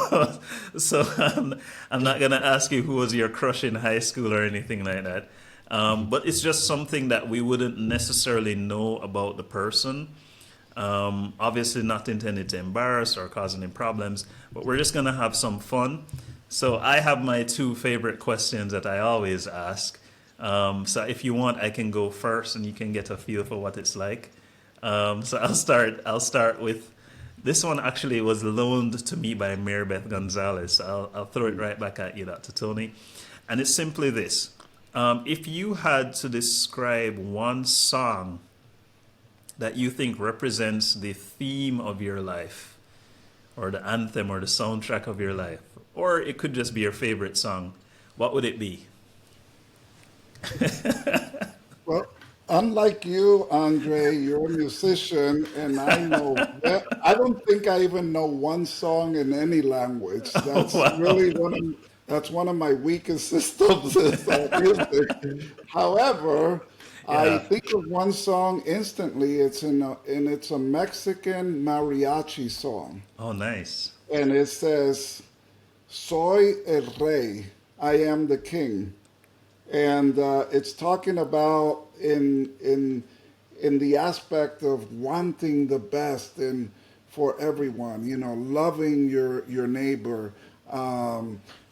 I'm not gonna ask you who was your crush in high school or anything like that. But it's just something that we wouldn't necessarily know about the person. Obviously, not intended to embarrass or cause any problems, but we're just gonna have some fun. So I have my two favorite questions that I always ask. So if you want, I can go first, and you can get a feel for what it's like. So I'll start with this one. Actually, was loaned to me by Mary Beth Gonzalez. So I'll throw it right back at you, Dr. Tony, and it's simply this: if you had to describe one song that you think represents the theme of your life, or the anthem, or the soundtrack of your life, or it could just be your favorite song, what would it be? Well, unlike you, Andre, you're a musician, and I know that. I don't think I even know one song in any language. That's Wow. really that's one of my weakest systems is music. However, I Yeah. think of one song instantly. It's a Mexican mariachi song, Oh, nice. and it says, "Soy el rey, I am the king." And it's talking about in the aspect of wanting the best and for everyone, loving your neighbor,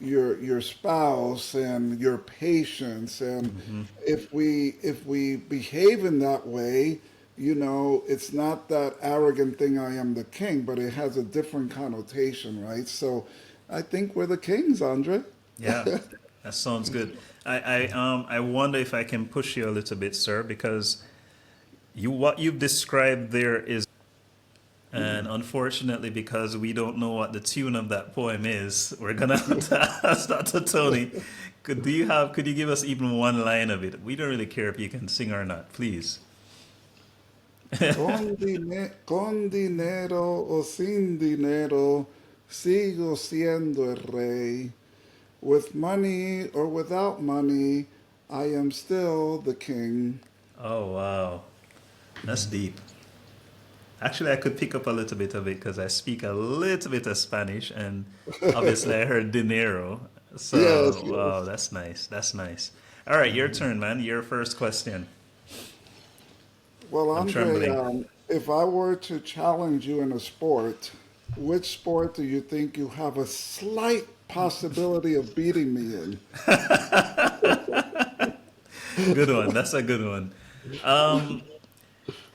your spouse, and your patients. And if we behave in that way, it's not that arrogant thing, I am the king, but it has a different connotation, right? So I think we're the kings, Andre. Yeah, that sounds good. I wonder if I can push you a little bit, sir, because what you've described there is, and unfortunately, because we don't know what the tune of that poem is, we're gonna have to ask Dr. Tony. Could you give us even one line of it? We don't really care if you can sing or not, please. Con dinero o sin dinero, sigo siendo el rey. With money or without money, I am still the king. Oh, wow, that's deep. Actually, I could pick up a little bit of it because I speak a little bit of Spanish, and obviously I heard dinero. Yes, So, wow, yes. that's nice. That's nice. All right, your turn, man. Your first question. Well, I'm Andre, trembling. if I were to challenge you in a sport, which sport do you think you have a slight possibility of beating me in? Good one. That's a good one.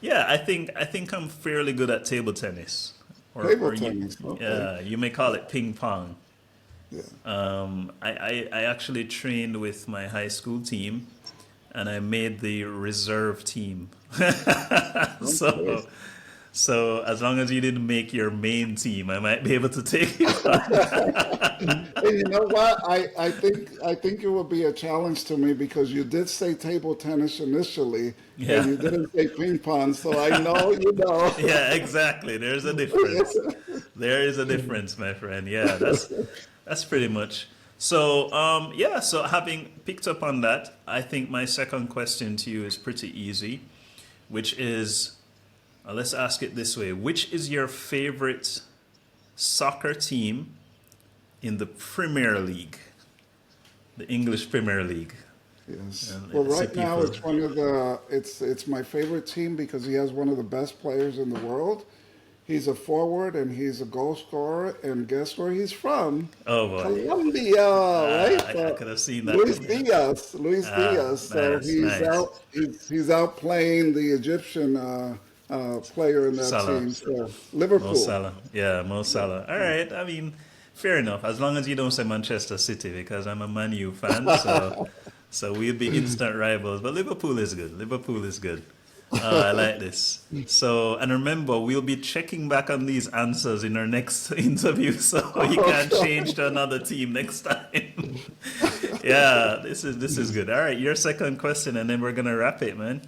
Yeah, I think I'm fairly good at table tennis, Table or you, tennis, okay. yeah, you may call it ping pong. Yeah. I actually trained with my high school team, and I made the reserve team. Okay. so so as long as you didn't make your main team, I might be able to take you on. And you know what? I think it would be a challenge to me because you did say table tennis initially, and Yeah. you didn't say ping pong. So I know you know. Yeah, exactly. There's a difference. There is a difference, my friend. Yeah, that's pretty much. So, yeah, so having picked up on that, I think my second question to you is pretty easy, which is, let's ask it this way. Which is your favorite soccer team in the Premier League, the English Premier League? Yes. And Well, I see right now people. it's one of the it's my favorite team because he has one of the best players in the world. He's a forward and he's a goal scorer. And guess where he's from? Oh boy. Colombia, right? I could have seen that Luis coming. Diaz, Luis Diaz. So Nice, nice. he's out playing the Egyptian player in that Salah. team. So Mo Liverpool. Salah. Yeah, Mo Salah. All right. I mean, fair enough. As long as you don't say Manchester City, because I'm a Man U fan, so we'll be instant rivals. But Liverpool is good. Liverpool is good. I like this. So, and remember, we'll be checking back on these answers in our next interview, so you can change to another team next time. Yeah, this is good. All right, your second question, and then we're gonna wrap it, man.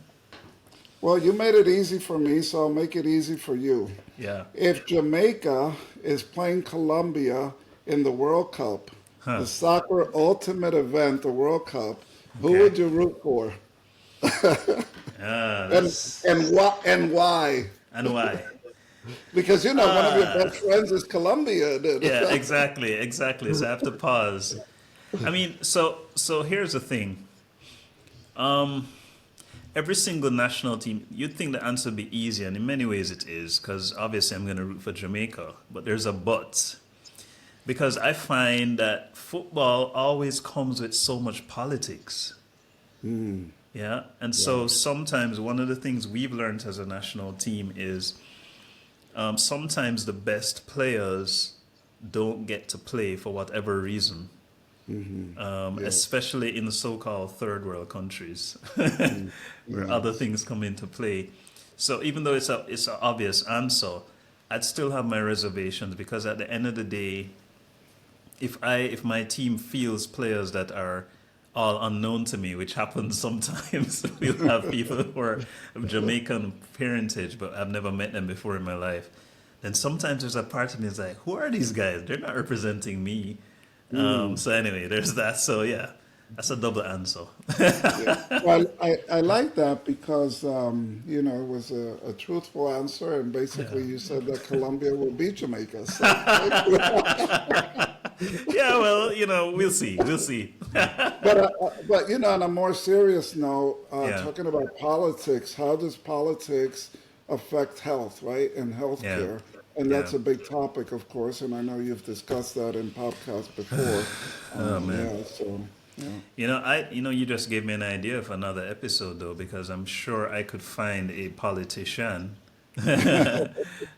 Well, you made it easy for me, so I'll make it easy for you. Yeah. If Jamaica is playing Colombia in the World Cup, the soccer ultimate event, the World Cup, who Okay. would you root for? And That's and why? and why? Because you know one of your Ah, best friends is Colombia. yeah, exactly. So I have to pause. I mean, so here's the thing. Every single national team, you'd think the answer would be easy, and in many ways it is, because obviously I'm going to root for Jamaica. But there's a but. Because I find that football always comes with so much politics. Yeah. And so sometimes one of the things we've learned as a national team is sometimes the best players don't get to play for whatever reason, especially in the so-called third world countries where other things come into play. So even though it's an obvious answer, I'd still have my reservations because at the end of the day, if my team fields players that are all unknown to me, which happens sometimes, we'll have people who are of Jamaican parentage, but I've never met them before in my life. Then sometimes there's a part of me that's like, who are these guys? They're not representing me. So anyway, there's that. So yeah, that's a double answer. Well, I like that because you know it was a truthful answer, and basically you said that Colombia will beat Jamaica. So, Yeah, well, we'll see. We'll see. but you know, on a more serious note, Yeah. talking about politics, how does politics affect health, right, and healthcare? And that's Yeah. a big topic, of course, and I know you've discussed that in podcasts before. Oh man. Yeah, so yeah. You just gave me an idea for another episode though, because I'm sure I could find a politician. And,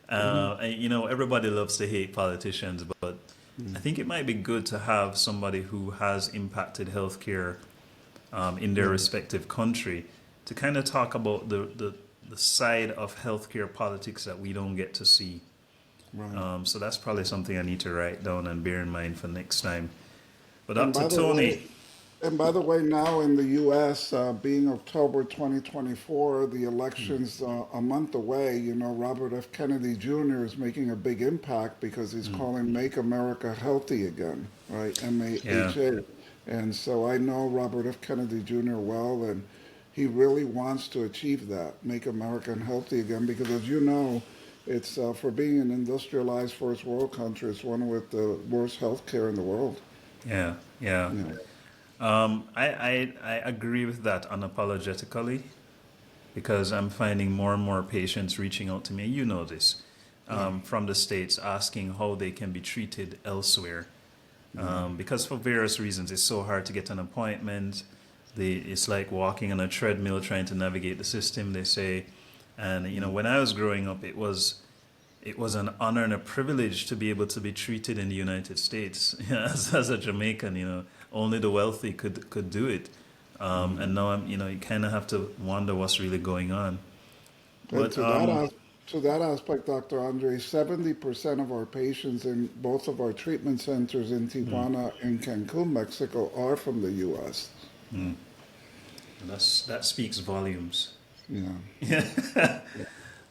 everybody loves to hate politicians, but I think it might be good to have somebody who has impacted healthcare in their respective country to kind of talk about the side of healthcare politics that we don't get to see. Right. So that's probably something I need to write down and bear in mind for next time. But And Dr. by the Tony, way, and by the way, now in the U.S., being October 2024, the election's a month away. You know, Robert F. Kennedy Jr. is making a big impact because he's calling "Make America Healthy Again," right? yeah, MAHA. And so I know Robert F. Kennedy Jr. well, and he really wants to achieve that, make America healthy again, because as you know, it's for being an industrialized first world country, it's one with the worst health care in the world. yeah, yeah. You know. I agree with that unapologetically because I'm finding more and more patients reaching out to me. You know this from the States asking how they can be treated elsewhere. Because for various reasons, it's so hard to get an appointment. It's like walking on a treadmill trying to navigate the system, they say. And, when I was growing up, it was an honor and a privilege to be able to be treated in the United States. As a Jamaican, only the wealthy could do it. And now you kind of have to wonder what's really going on. And But to that aspect, Dr. Andre, 70% of our patients in both of our treatment centers in Tijuana and Cancun, Mexico, are from the U.S. that speaks volumes. Yeah.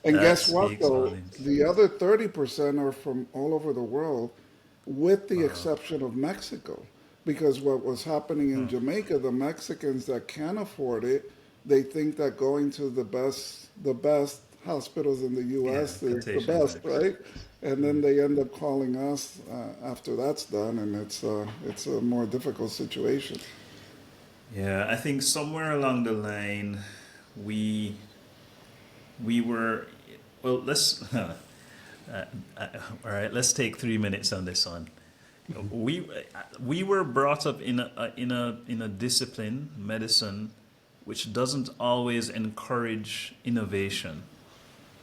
And That guess what, speaks though? volumes. The other 30% are from all over the world, with the exception of Mexico. Because what was happening in Jamaica, the Mexicans that can afford it, they think that going to the best hospitals in the U.S. is the quotation best, marks. right? And then they end up calling us after that's done, and it's a more difficult situation. Yeah, I think somewhere along the line, we were, well, all right, let's take 3 minutes on this one. We were brought up in a discipline, medicine, which doesn't always encourage innovation.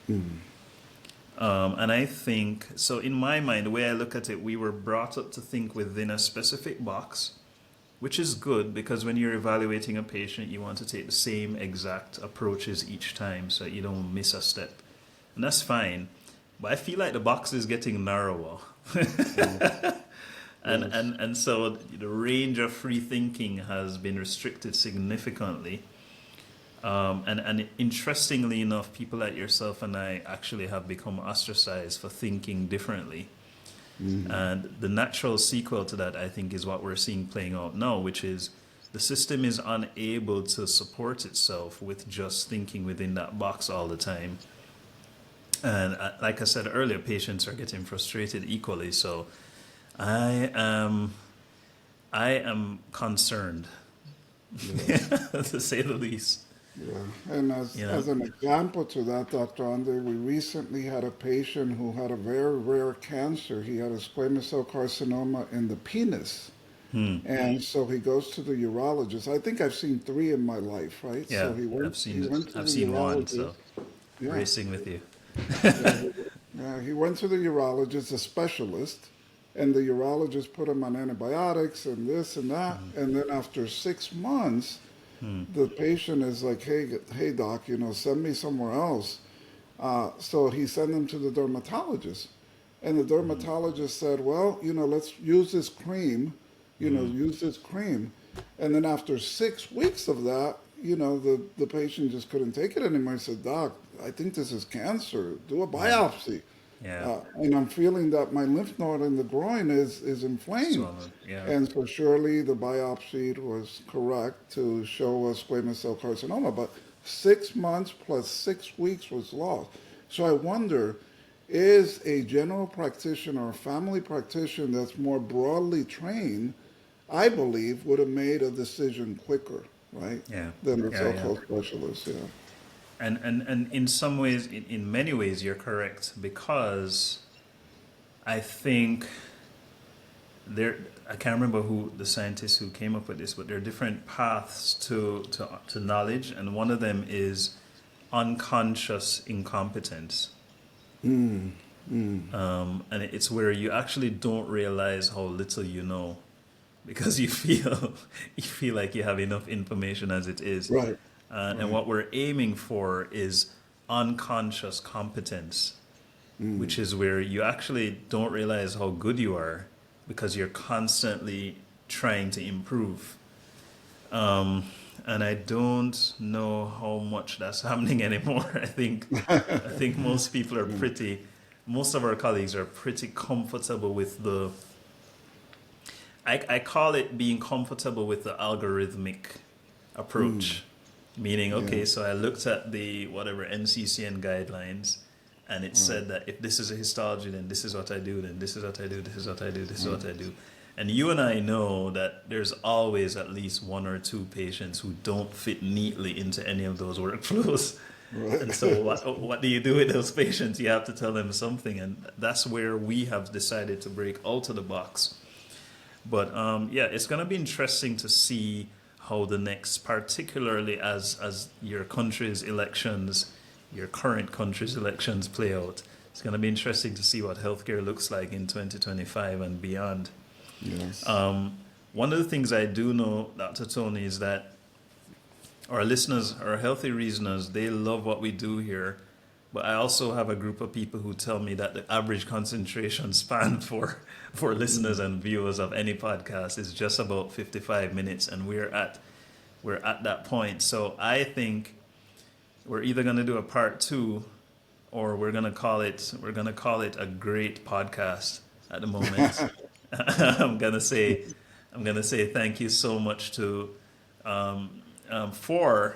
And I think, so in my mind, the way I look at it, we were brought up to think within a specific box, which is good because when you're evaluating a patient, you want to take the same exact approaches each time so you don't miss a step. And that's fine. But I feel like the box is getting narrower. Yes. And so the range of free thinking has been restricted significantly. And interestingly enough, people like yourself and I actually have become ostracized for thinking differently. And the natural sequel to that, I think, is what we're seeing playing out now, which is the system is unable to support itself with just thinking within that box all the time. And like I said earlier, patients are getting frustrated equally. So I am, I am concerned, Yes. to say the least. Yeah. And You know. as an example to that, Dr. Andre, we recently had a patient who had a very rare cancer. He had a squamous cell carcinoma in the penis. And so he goes to the urologist. I think I've seen three in my life, right? So Yeah, he went to I've the seen one, urologist. so Yeah. racing with you. Yeah, he went to the urologist, a specialist, and the urologist put him on antibiotics and this and that. And then after 6 months, the patient is like, hey, doc, send me somewhere else. So he sent him to the dermatologist. And the dermatologist said, well, let's use this cream, use this cream. And then after 6 weeks of that, the patient just couldn't take it anymore. He said, doc, I think this is cancer. Do a biopsy. Yeah. And I'm feeling that my lymph node in the groin is inflamed. Swollen. Yeah. And so surely the biopsy was correct to show a squamous cell carcinoma, but 6 months plus 6 weeks was lost. So I wonder, is a general practitioner or family practitioner that's more broadly trained, I believe, would have made a decision quicker, right? Yeah. Than the Yeah. so-called specialist, yeah. And in some ways, in many ways, you're correct, because I think I can't remember who the scientists who came up with this, but there are different paths to knowledge, and one of them is unconscious incompetence. And it's where you actually don't realize how little you know, because you feel like you have enough information as it is. Right. And what we're aiming for is unconscious competence, which is where you actually don't realize how good you are because you're constantly trying to improve. And I don't know how much that's happening anymore. I think most of our colleagues are pretty comfortable with I call it being comfortable with the algorithmic approach. Meaning, okay, Yeah. so I looked at the whatever NCCN guidelines, and it said that if this is a histology, then this is what I do, then this is what I do, this is what I do, this is what I do. And you and I know that there's always at least one or two patients who don't fit neatly into any of those workflows. Right. And so what do you do with those patients? You have to tell them something, and that's where we have decided to break out of the box. But yeah, it's going to be interesting to see how the next, particularly as your country's elections, your current country's elections play out. It's going to be interesting to see what healthcare looks like in 2025 and beyond. Yes. One of the things I do know, Dr. Tony, is that our listeners, our healthy reasoners, they love what we do here. But I also have a group of people who tell me that the average concentration span for listeners and viewers of any podcast is just about 55 minutes, and we're at that point. So I think we're either going to do a part 2, or we're going to call it a great podcast at the moment. I'm gonna say thank you so much to for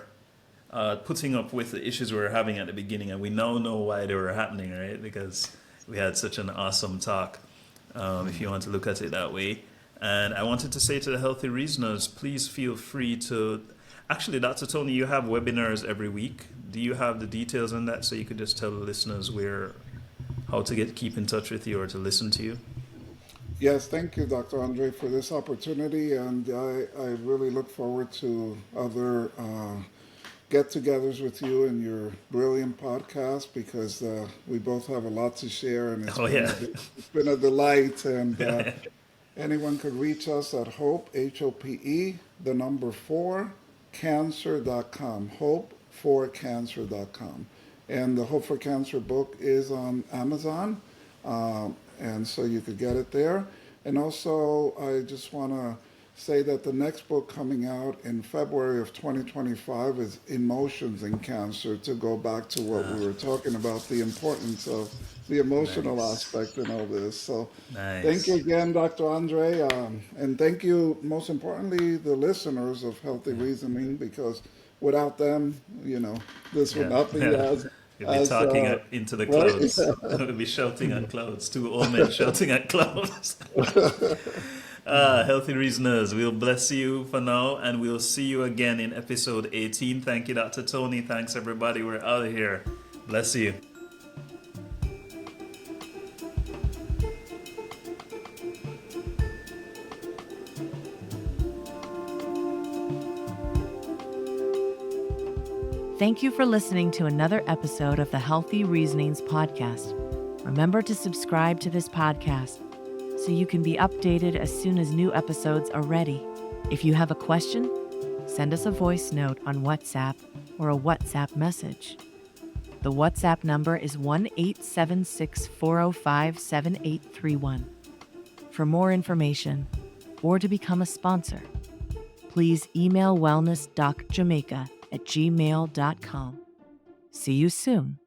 putting up with the issues we were having at the beginning, and we now know why they were happening, right? Because we had such an awesome talk, if you want to look at it that way. And I wanted to say to the healthy reasoners, please feel free to. Actually, Dr. Tony, you have webinars every week. Do you have the details on that, so you could just tell the listeners how to keep in touch with you or to listen to you? Yes, thank you, Dr. Andre, for this opportunity, and I really look forward to other get-togethers with you and your brilliant podcast, because we both have a lot to share, and it's been a delight. And anyone could reach us at Hope, HOPE, the number 4, cancer.com, Hope4Cancer.com. And the Hope for Cancer book is on Amazon. And so you could get it there. And also, I just want to say that the next book coming out in February of 2025 is Emotions in Cancer, to go back to what we were talking about, the importance of the emotional Nice. aspect in all this. So thank you Nice. again, Dr. Andre. And thank you, most importantly, the listeners of Healthy Reasoning, because without them, this would Yeah. not be Yeah. as, You'll be as talking into the right? clouds. We'll be shouting at clouds. Two old men shouting at clouds. Healthy Reasoners, we'll bless you for now, and we'll see you again in episode 18. Thank you, Dr. Tony. Thanks, everybody. We're out of here. Bless you. Thank you for listening to another episode of the Healthy Reasonings podcast. Remember to subscribe to this podcast so you can be updated as soon as new episodes are ready. If you have a question, send us a voice note on WhatsApp or a WhatsApp message. The WhatsApp number is 1-876-405-7831. For more information or to become a sponsor, please email wellnessdocjamaica@gmail.com. See you soon.